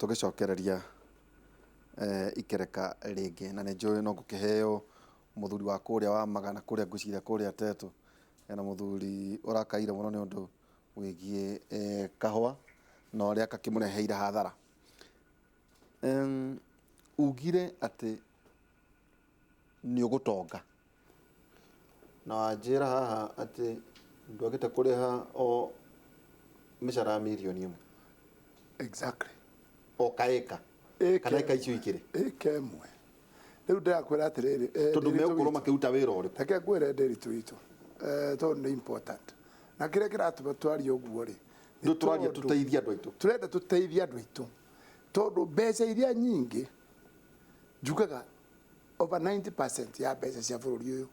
tugicokereria ikereka ringi na nä njå no ngå kä heo må thuri wa kå rä a wa magana kå rä a ngå cira kå rä a Teto na må thuri å rakaire må no nä å ndå wä giä kahåa na å rä a gakä må reheire hathara. Ugire atä nä å gå tonga na wanjä ra haha atä ndwagä te kå rä ha o mä cara mirioni ä mwe exactly o kaäka kana eka icio igä rä ĩka ĩmwe rĩu ndĩrakwĩra atĩrĩrĩ tondå me å korwo makä ruta wä ra å rä reke ngwĩre ndĩritũ witũ tondũ nĩ important na kĩrĩa kĩratũma twarie ũguo rĩ ndå twaria tå teithia andå aitå tũrenda tũteithie andũ aitũ tondũ mbeca iria nyingĩ njugaga over 90% ya mbeca cia bũrũri ũyũ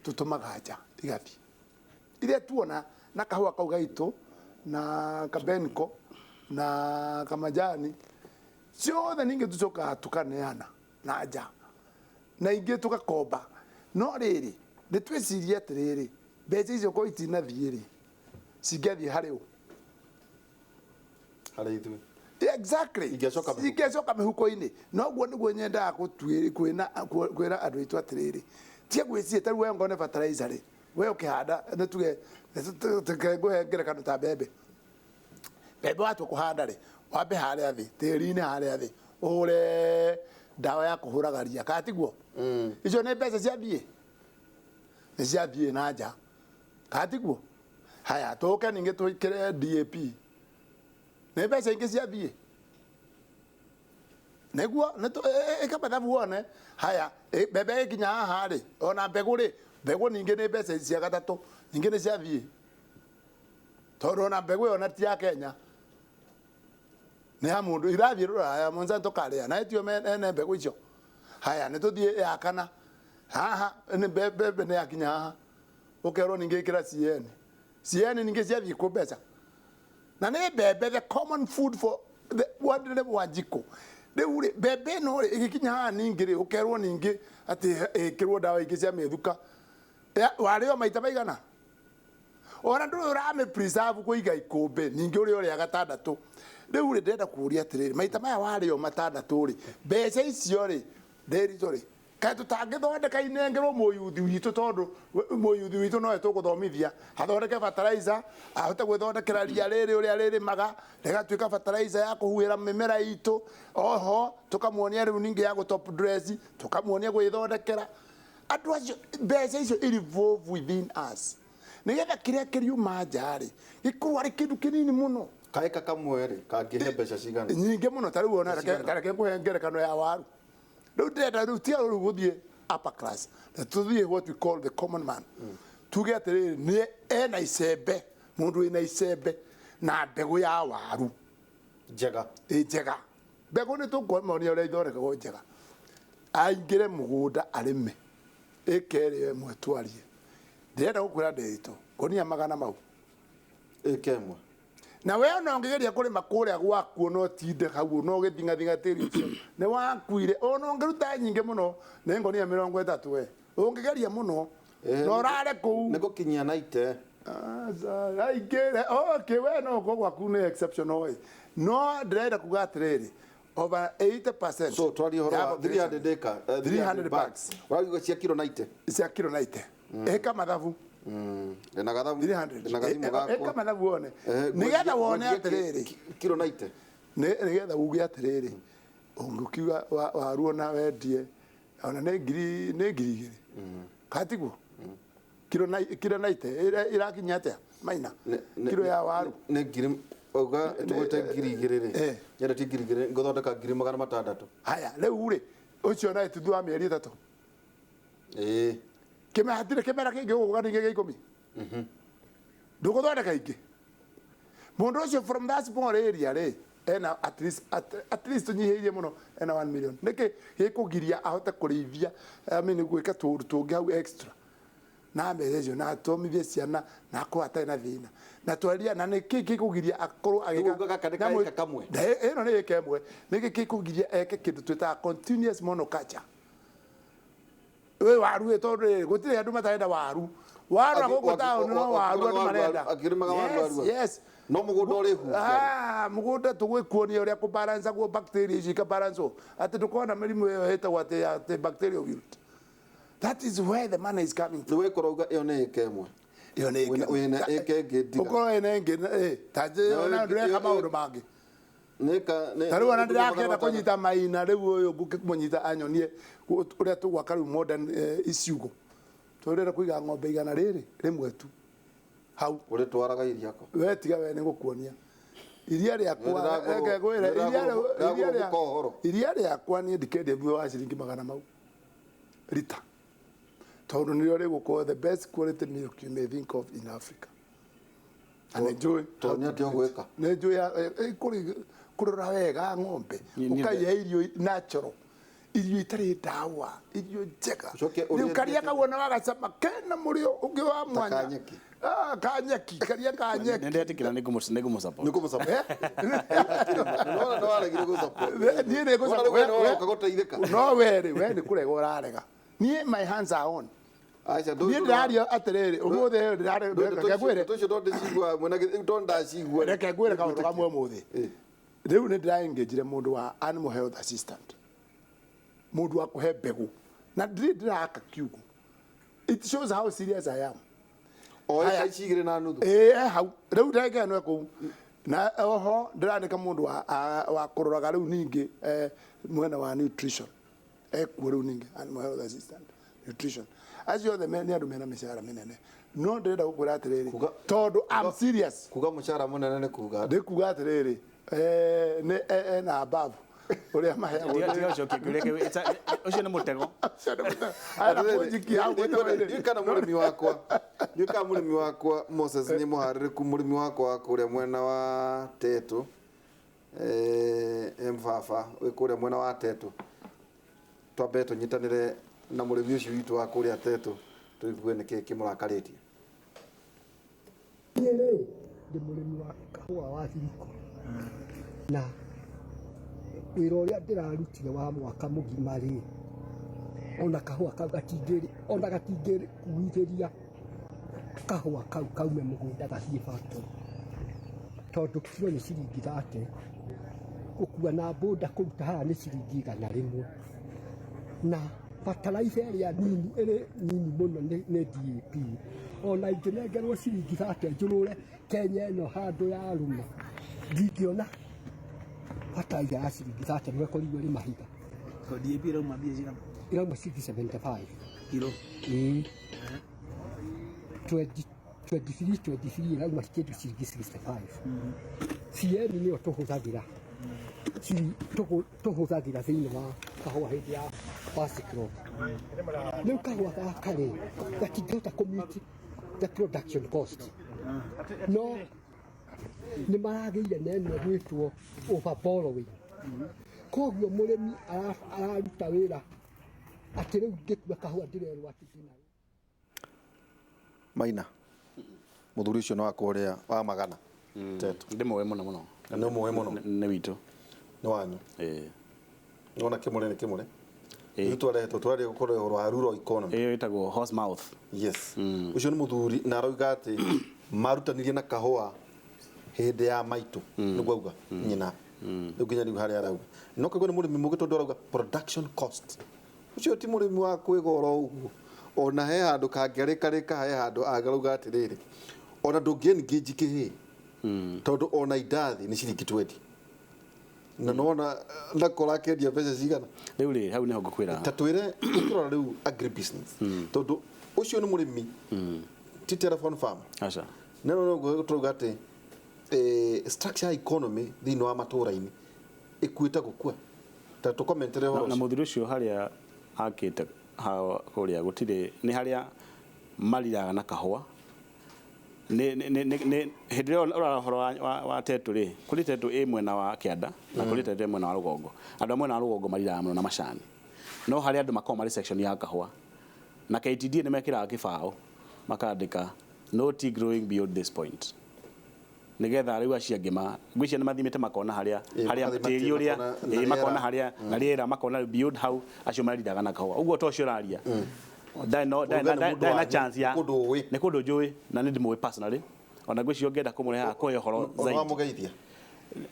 tũtũmaga nja igathiĩ iria tuona na kahũa kau gaitũ na kabeniko na kamajani ciothe ningĩ tũcokaga tũkaneana na nja na ingĩ tũgakomba no rĩrĩ nĩ twĩcirie atĩrĩrĩ mbeca icio korwo itinathiĩ rĩ cingĩathiĩ harĩ ũ harä ithuä exactly ingĩcoka mĩhuko-inĩ noguo nĩguo nyendaga kwĩra andũ aitũ atĩrĩrĩ tia gwĩciria tarĩu we ngone fertilizer rĩ we ũkĩhanda nĩ tuge ngũhe ngerekano ta mbembe watua kũhanda rĩ wambe harĩa thĩ tĩri-inĩ harĩa thĩ ũhũre ndawa ya kũhũraga ria kana tiguo icio nĩ mbeca ciathiĩ nĩ ciathiĩ na nja kana tiguo haya tũke ningĩ twĩkĩre DAP nĩ mbeca ingĩ ciathiĩ nĩguo ĩka mathabu wone haya mbembe ĩkinya haha rĩ ona mbegũ rĩ mbegũ ningĩ nĩ mbeca cia gatatũ ningĩ nĩ ciathiĩ tondũ ona mbegũ ĩyo na ti ya Kenya nĩ ya mũndũ irathiĩ rũraya Monsanto karĩa na etio ene mbegũ icio haya nĩ tũthiĩ ya kana haha nĩ mbembe nĩ yakinya haha ũkerwo ningĩ ĩkĩra CN ningĩ ciathiĩ kũ mbeca na nĩ mbembe the common food for the wandĩre Wanjikũ rĩu rĩ mbembe ĩno rĩ ĩgĩkinya haha ningĩ rĩ ũkerwo ningĩ atĩ ĩkĩrwo ndawa ingĩ cia mĩthuka warĩo maita maigana ona ndũrĩ ũramĩ preserve kũiga ikũmbĩ ningĩ ũrĩa ũrĩa gatandatũ rĩu rĩ ndĩrenda kũria atĩrĩrĩ maita maya warĩo matandatũ rĩ mbeca icio rĩ ndĩritũ rĩ kaĩ tũtangĩthondeka inengerwo mũyuthi witũ tondũ mũyuthi witũ nowe tũgũthomithia athondeke fertilizer ahote gwĩthondekera ria rĩrĩ ũrĩa rĩrĩmaga rĩgatuĩka fertilizer ya kũhuhĩra mĩmera itũ oho tũkamuonia rĩu ningĩ ya gũtop dress tũkamuonia gwĩthondekera andũ acio mbeca icio involve within us nĩgetha kĩrĩa kĩriuma nja rĩ gĩkorwo arĩ kĩndũ kĩnini mũno kaĩka kamwe rĩ kangĩhe mbeca cigana nyingĩ mũno tarĩu ona reke ngũhe ngerekano ya waru rĩu ndĩrenda rĩu tia rĩu gũthiĩ upper class na tũthiĩ what we call the common man tuge atĩrĩrĩ nĩ ena icembe mũndũ wĩna icembe na mbegũ ya waru njega njega mbegũ nĩ tũkuonia ũrĩa ithondekagwo njega aingĩre mũgũnda arĩme ĩkerĩ ĩmwe twarie ndĩrenda gũkwĩra ndĩritũ ngũnia magana mau ĩka ĩmwe na we ona ũngĩgeria kũrĩma kũrĩa gwaku no tinde hau no gĩthingathinga tĩri ũcio nĩ wakuire ona ũngĩruta nyingĩ mũno nĩ ngũnia 30 we ũngĩgeria mũno no rare kũu nĩ gũkinyia 90 aingĩ okay we no gwaku nĩ exceptional no ndĩrenda kuga atĩrĩrĩ over 80%. So twari horo 300 acre 300 bags wauga cia kilo 90 cia kilo 90 eka mathabu na gathabu 300 eka mathabu wone nigetha wone atĩrĩrĩ kilo 90 nigetha uge atĩrĩrĩ ũngĩkiuga waruo na wendie ona nĩ ngiri katiguo kilo 90 irakinya atĩa maina kilo ya waru nĩ ngiri oga tugute ngiri igĩrĩ rĩ nyenda ti ngiri igĩrĩ ngũthondeka 600,000 haya rĩu rĩ ũcio na ithuĩ wa mĩeri 3 kĩmera kĩngĩ gũkũ ningĩ gĩa 10 ndũgũthondeka ingĩ mũndũ ũcio from that small area rĩ ena at least nyihĩirie mũno ena 1 million nĩkĩ gĩkũgiria ahote kũrĩithia gwĩka tũũndũ tũngĩ hau extra na mbeca icio na atomithie ciana na akorwo atarĩ na thĩna na twaria na nĩkĩ gĩkũgiria akorwo agĩka kamwe ĩno nĩ ĩka ĩmwe nĩkĩ gĩkũgiria eke kĩndũ twĩtaga continuous monoculture we waru tondũ gũtirĩ andũ matarenda waru agũkũ taũni no waru andũ marenda akĩrĩmaga waru yes no mugunda uri hu mugunda tugwikuonia uria ku balance go bacteria ika balance ati tukona mirimu iyo hetagwo ati bacterial wilt. That is where the money is coming from. Niwe kuroga iyo ne ikemwe iyo ne wena eke ngedira ukoro ene ngene taje ona ndreka maundu mangi taru ona ndrakenda kunyita maina riu uyu ngukumunyita anyonie uria tugwaka riu modern iciugo turire kuiga ng'ombe igana riri rimwe tu hau uri twaraga iriako we tiga we nigukuonia iria riakwa ngegwira iria riakwa ni ndikende muo wa ciringi 100 mau lita tondu nirio rigukorwo the best quality milk you may think of in Africa. And enjoy tonya tio gweka nenjoy kurora wega ng'ombe ukaiya irio natural irio itari dawa irio njega riu karia kawona wagacama kena murio ungi wa mwanya kanyeki karia kanyeki ndetikira nigumu support no waragire go support nie ne go support kagoteithika no we ni kurega urarega nie my hands are on acha ndo nie ndario atiriri umuthe ndare kagwire tucio ndo ndicigwa mwena ndo ndacigwa reke gwire kaundu kamwe umuthe riu ni ndiraengagire mundu wa animal health assistant mundu wa kuhe mbegu na ndiraka kiugo. It shows how serious I am. Oya icigire na nuthu hau riu ndege no ku na oho ndirandika mundu wa kuroraga riu ningi mwena wa nutrition ku riu ningi animal health assistant nutrition as you the men ni andu mena mishara minene no ndirenda gukwira atiriri tondu I'm serious kuga mushara munene ni kuga ndikuga atiriri ne na above uria maheagwo ucio ni mutego kana murimi wakwa Moses ni muhaririku murimi wakwa kuria mwena wa Tetu mfafa we kuria mwena wa Tetu twambe tunyitanire na murimi ucio witu wa kuria Tetu tuigue niki kimurakarĩtie ndi murimi wa kahũa wa thiriko na wĩra ũrĩa ndĩrarutire wa mwaka mũgima rĩ ona kahũa kau gatingĩrĩ kuhithĩria kahũa kau kaume mũgũnda gathiĩ factory tondũ kiro nĩ ciringi 30 gũkua na boda kũruta haha nĩ ciringi 100 na fertilizer ĩrĩa ĩrĩ nini mũno nĩ DAP ona ingĩnengerwo ciringi 30 njũrũre Kenya ĩno handũ ya ruma ndingĩona fertilizer ya ciringi 30 nĩ kũrigwo nĩ mahiga. So DAP ĩrauma mbia cigana? Ĩrauma ciringi 75 kilo. 23 ĩrauma kĩndũ ciringi 65. CN nĩyo tũhũthagĩra tũhũthagĩra thĩinĩ wa kahũa hĩndĩ ya first crop. Rĩu kahũa gaka rĩ gatingĩhota kũmeet the production cost no nĩ maragĩire nene gwĩtwo over borrowing. Koguo mũrĩmi araruta wĩra atĩ rĩu ngĩkua kahũa ndĩrerwo atĩ ndĩna Maina muthuri ucio no akuria wa magana Tetu ndi mwe muno muno no mwe muno nĩ witũ ni wanyu nona kimure ni kimure twarehetwo twari gukorwo rwa rural economy ĩtagwo horse mouth. Yes ucio ni muthuri na arauga ati marutanirie na kahũa hindi ya maitu niguo auga nyina riu nginya riu haria arauga no kagwo ni murimi mugi tondu arauga production cost ucio ti murimi wa kwigora uguo ona he handu kangĩarĩkarĩka he handu agarauga atiriri ona ndũngĩengage kĩhĩ tondu ona indathi ni ciringi 20 na nona nakora kendia mbeca cigana riu ri hau niho ngũkwĩra ta twĩre ũkĩrora riu agri business tondu ucio ni murimi ti telephone farm aca no tũrauga atĩ structure economy thĩinĩ wa matũra-inĩ ĩkuĩte gũkua ta tũkomentere horo na mũthuri ũcio harĩa akĩte kuria gũtirĩ nĩ harĩa mariraga na kahũa nĩ hĩndĩ ĩrĩa ũrarora ũhoro wa Tetu rĩ kũrĩ Tetu ĩ mwena wa kĩanda na kũrĩ Tetu ĩ mwena wa rũgongo andũ a mwena wa rũgongo mariraga mũno na macani no harĩ andũ makoragwo marĩ section ya kahũa na KTD nĩ mekĩraga kĩbaũ makandĩka no tea growing beyond this point nigetha riu acio angĩ ngwĩciria nĩ mathimĩte makona harĩa tĩri ũrĩa makona harĩa na rĩera makona beyond hau acio mariraga na kahũa ũguo to cio raria ndai na chance ya nĩ kũndũ njũĩ na nĩ ndĩmũĩ personally ona ngwicio ngenda kumureha kuhe horo zaidi wa mugeithia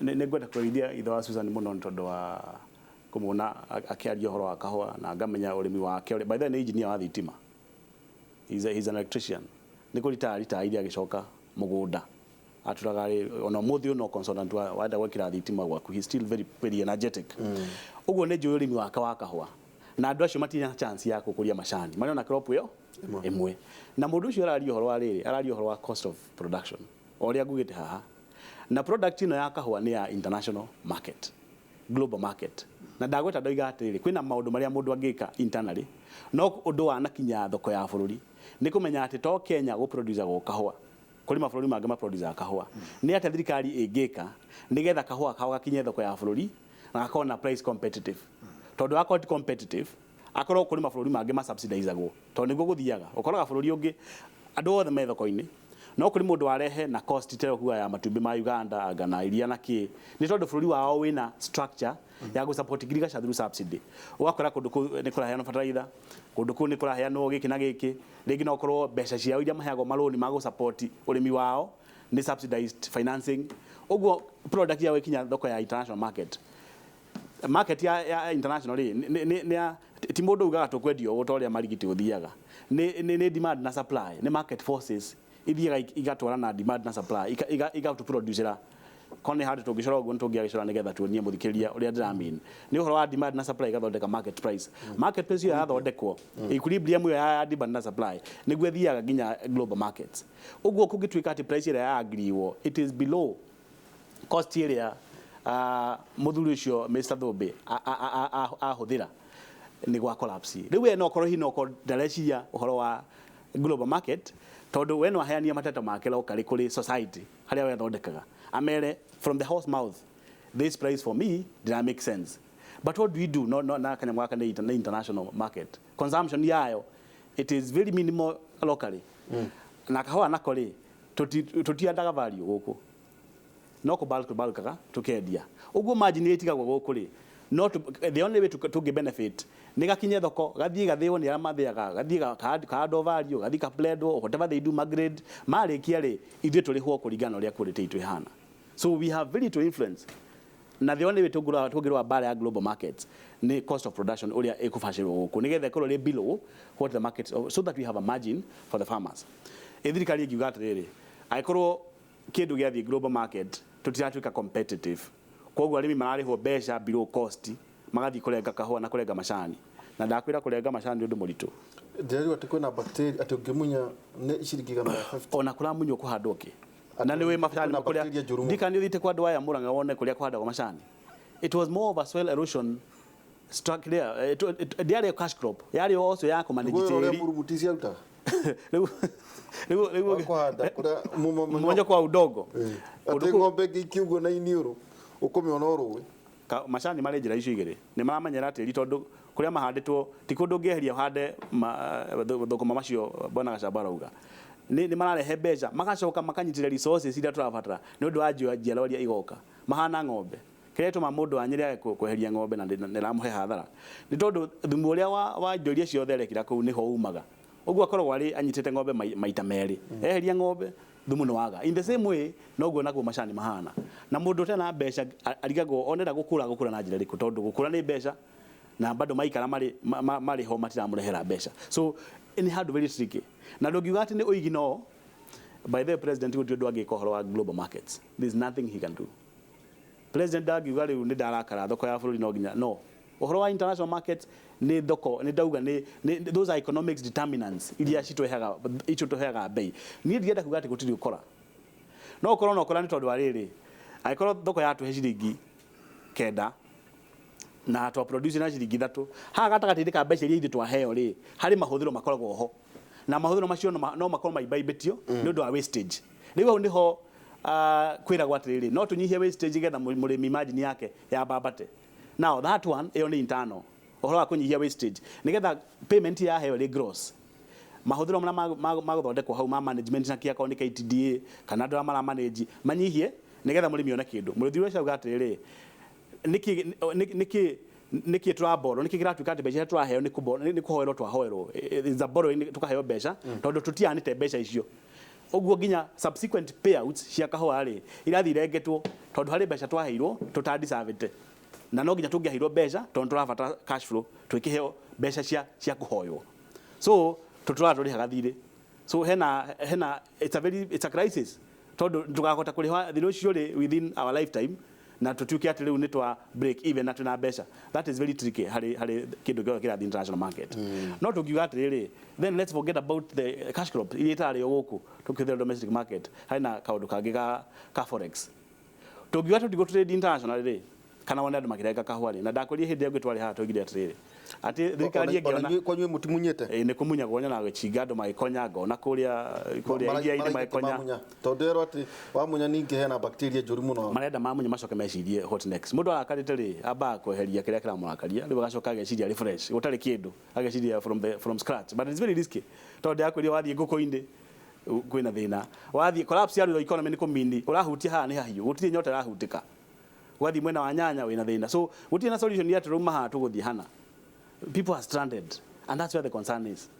ne ngwenda kugeithia itho wa Susan muno tondu wa kumuna akiaria horo wa kahua na ngamenya urimi wake by the way engineer wa thitima he's an electrician niko rita iria agicoka mugunda aturaga ona muthi no consultant wa gwikira thitima gwaku he still very energetic uguo ne njui urimi wake wa kahua na andu acio matinya chance ya kukuria macani mari ona crop yo imwe na mundu ucio araria horo wa riri araria horo wa cost of production oria ngugite haha na product ino ya kahua ni ya international market global market na ndagweta ndoiga atiriri kwina maundu maria mundu angika internally no undu wa nakinya thoko ya bururi ni kumenya ati to Kenya go producer go kahua kuri mabũrũri mangĩ ma producer kahua ni ati thirikari ingika nigetha kahua kao gakinye thoko ya bururi na gakorwo na price competitive tondu akorwo competitive akorwo kuri mabũrũri mangĩ ma subsidize go tondu niguo guthiaga ukoraga bururi ungi andu othe me thoko-ini no kuri mundu warehe na cost tero kuga ya matumbi ma Uganda agana iria na ki ni tondu bururi wao wina structure ya go support agriculture through subsidy ugakora kundu ni kuraheana fertilizer kundu ku ni kuraheana giki na giki ringi no korwo mbeca ciao iria maheagwo maroni ma go support urimi wao ni subsidized financing uguo product ya wikinya thoko ya international market ya international ni ti mundu ugaga tukwendio utoria marigiti uthiaga ni demand na supply ni market forces ithiaga igatwara na demand na supply iga to producer kone hard to gicoro gun to gicoro nigetha tuonie muthikiriria uria ndiramin ni uhoro wa demand na supply igathondeka market price yo yathondekwo equilibrium yo ya demand na supply niguo ithiaga ginya global markets uguo kugituika ati price ira ya agriwo it is below cost area muthuri ucio Mr. Thobe huthira ni gwa collapse riu no korwo hino ko ndalecia uhoro wa global market tondu we no aheania mateta make locally kuri society haria we thondekaga amere from the horse mouth this price for me did not make sense but what do we do no na kanya mwaka ni international market consumption yayo it is very minimal locally na kahua nakori tutiandaga value guku no ko bulkaga tukendia uguo margin itigagwo guku ri no the only way to get benefit ni gakinye thoko gathie gathio ni amathiaga gathie ka value gathie ka pledo whatever they do migrate marikia ri ithuĩ tũrĩ ho kũringana ũrĩa quality itũ ihana so we have very to influence na the only way to grow bara ya global markets ni cost of production ũrĩa ĩkũbacĩrwo gũkũ nigetha ĩkorwo ri below what the market so that we have a margin for the farmers thirikari ĩngiuga atĩrĩrĩ aikorwo kĩndũ gĩathiĩ global market tũtiratuĩka competitive koguo arĩmi mararĩhwo mbeca below cost magathii kurenga kahua na kurenga macani na ndakwira kurenga macani undu muritu ndirari ati kwina bacteria ati ungimunya ne iciringi 50 ona kura munyo kuhandwo ki na ni we macani kuria ndikani uthite kwa andu aya Murang'a wone kuria kuhandagwo macani it was more of a soil erosion struck there diari cash crop yari also yako manage tiri murumutizi alta lego kuhanda kura mmoja kwa udogo ati ng'ombe ikiugwo na iniuru ukomiona uruwe macani mari njira icio igiri ni maramenyera tiri tondu kuria mahanditwo ti kundu ngieheria hande thukuma macio bona gacamba rauga ni mararehe mbeca magacoka makanyitira resources iria turabatara ni undu wa njiarwa iria igoka mahana ng'ombe kiria tuma mundu anyire kweheria ng'ombe na niramuhe hathara ni tondu thumu uria wa indo iria ciothe rekira kuu niho umaga uguo akorwo ari anyitite ng'ombe maita meri eheria ng'ombe thumu no waga in the same way no guo naguo macani mahana na mundu tena mbeca arigagwo onera gukura na njira riku tondu gukura ni mbeca na bado maikara mari ho matiramurehera mbeca so ni handle very tricky na ndogiuga ati ni uigi no by the president gutu ndu agika horo wa global markets there's nothing he can do president agiuga riu ni ndarakara thoko ya bururi no ginya no uhoro wa international markets ni thoko ni ndauga ni those are economics determinants iria citwehaga bei ni ndienda kuga ati gutiri ukora no ukora ni tondu wa riri aikorwo thoko ya tuhe ciringi kenda na to produce na ciringi 3 ha gatagati ka mbeca iria ithu twaheo ri hari mahuthiro makoragwo ho na mahuthiro macio no makorwo maibaibetio ni undu wa wastage riu ni ho kwiragwo atiriri no tunyihie wastage getha murimi margin yake ya babate now that one iyo ni internal uhoro wa kunyihia wastage nigetha payment ya heo ri gross mahuthiro maguthondekwo hau ma management na kia ni KTDA kana andũ mara manage manyihie nigetha murimi one kindu muthiri ucio uga atiriri niki turaboro niki giratuika ati mbeca turaheo ni kuhoerwo twahoerwo is a borrowing tukaheo mbeca tondu tutianite mbeca icio uguo nginya subsequent payouts cia kahua ri irathi rengetwo tondu hari mbeca twaheirwo tutandisavete na no nginya tungiaheirwo mbeca tondu turabata cash flow twikiheo mbeca cia kuhoywo so tuturatorihaga thirĩ so hena it's a crisis tondu tugahota kuriha thirĩ ucio ri within our lifetime na tutuke ati riu ni twa break even na tuna mbeca that is very tricky hari kindu gyo kira the international market no tukiuga ati riri then let's forget about the cash crop ile itari guku tukithira domestic market haina kaundu kangi ka forex tukiuga tutigo trade international ri kana wona andu makireka kahwari na ndakorie hindi yangu twari ha tugire ati riri ati thirikari ingiona kwanyu mutimunyete ni kumunya gonya na gichinga andu magikonya ngo na kuria ingia ine magikonya tondero ati wamunya ningi hena bacteria njuru muno marenda mamunya macoke mecirie hot next mundu arakarite ri amba kweheria kiria kiramurakaria riu agacoka ageciria refresh gutari kindu ageciria from scratch but it's very risky tondu yakwiria wathie nguko-inde kwina thina wathie collapse ya economy ni kumindi urahutia haha ni hahiu gutiri nyota irahutika wathie mwena wa nyanya wina thina so gutiri na solution ya turuma ha tuguthie hana people are stranded and that's where the concern is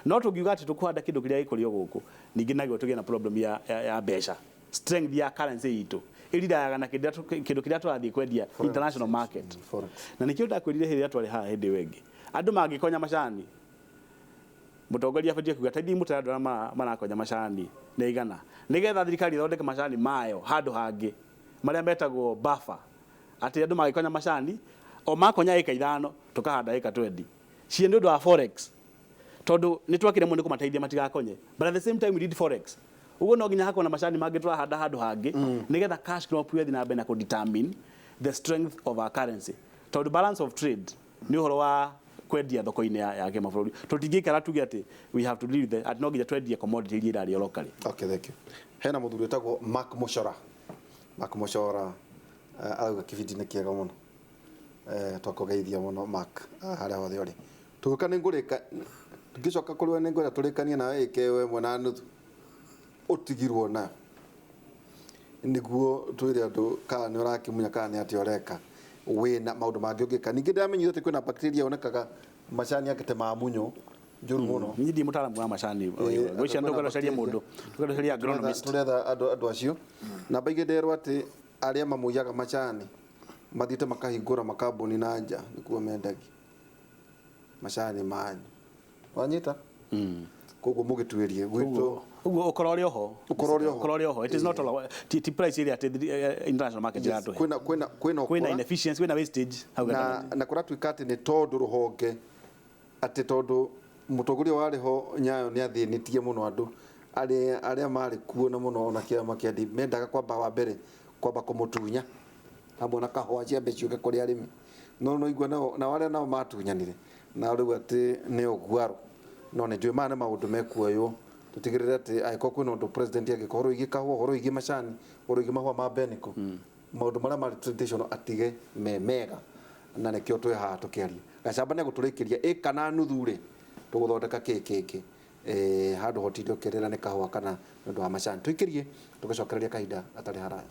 not ugiuga ati tukwanda kindu kiria gikurio guku ningi nagio tugie na problem ya mbeca strength ya currency itu iriraga na kindu kiria turathie kwendia international market na nikio ndakwirire hiria twari ha hindi wengi andu mangikonya macani mutongoria abatie kuga taithii mutandora marakonya macani na igana nigetha thirikari thondeke macani mayo handu hangi maria metagwo buffer ati andu magikonya macani o makonya eka 5 tukahanda eka 20 cie ndu wa forex tondu ni twakire mu ni kumateithia matigakonye but at the same time we need forex ugo no ginya hakona macani mangi turahanda handu hangi nigetha cash crop yethi na mbena ku determine the strength of our currency tondu balance of trade ni uhoro wa kwendia thoko-ini ya kimabũrũri tutingikara tuge ati we have to deal with that no ginya twendie commodity iria irario locally. Okay, thank you. Hena muthuri etagwo Mark Muchora auga kibindi kiega muno twakugeithia muno Mark haria hothe uri tuguka ni ngurika tugicoka kuri we ni ngwenda turikanie nawe ikewe mwena nuthu utigirwo na niguo twire andu kana ni urakimunya kana ni ati ureka wina maundu mangi ungika ningi ndamenyire ati kwina bacteria onekaga macani akite mamunyo njuru muno ni ndi mutaalamu wa macani gwicia ndugara caria mundu ndugara caria agronomist turetha andu acio na baige nderwo ati aria mamuyaga macani mathite makahingura makambuni na nja nikuo mendagi macani manyu wanyita koguo mugituirie gwitu uguo ukorori oho it is not all t price area at international market irato kwina inefficiency kwina wastage na kuratuika ati ni tondu ruhonge ati tondu mutongoria wari ho nyayo ni athinitie muno andu aria mari kuona muno na kiama kia ndi mendaga kwamba wa mbere kwamba kumutunya hamwe na kahua cia mbeciuke kuri arimi no igua na wale nao matunyanire na riu ati ni ogwaro no ni njui mane maundu mekuoyo tutigirire ati aiko kwina undu president agikoro igi kahua horo igi macani horo igi mahua ma beniko maundu maria mari traditional atige mega na nikio twi ha tukiaria gacamba ne guturikiria eka na nuthu ri tuguthondeka kiki handu hotithio kerera ni kahua kana ndu wa macani tuikirie tugicokereria kahinda atari haraya.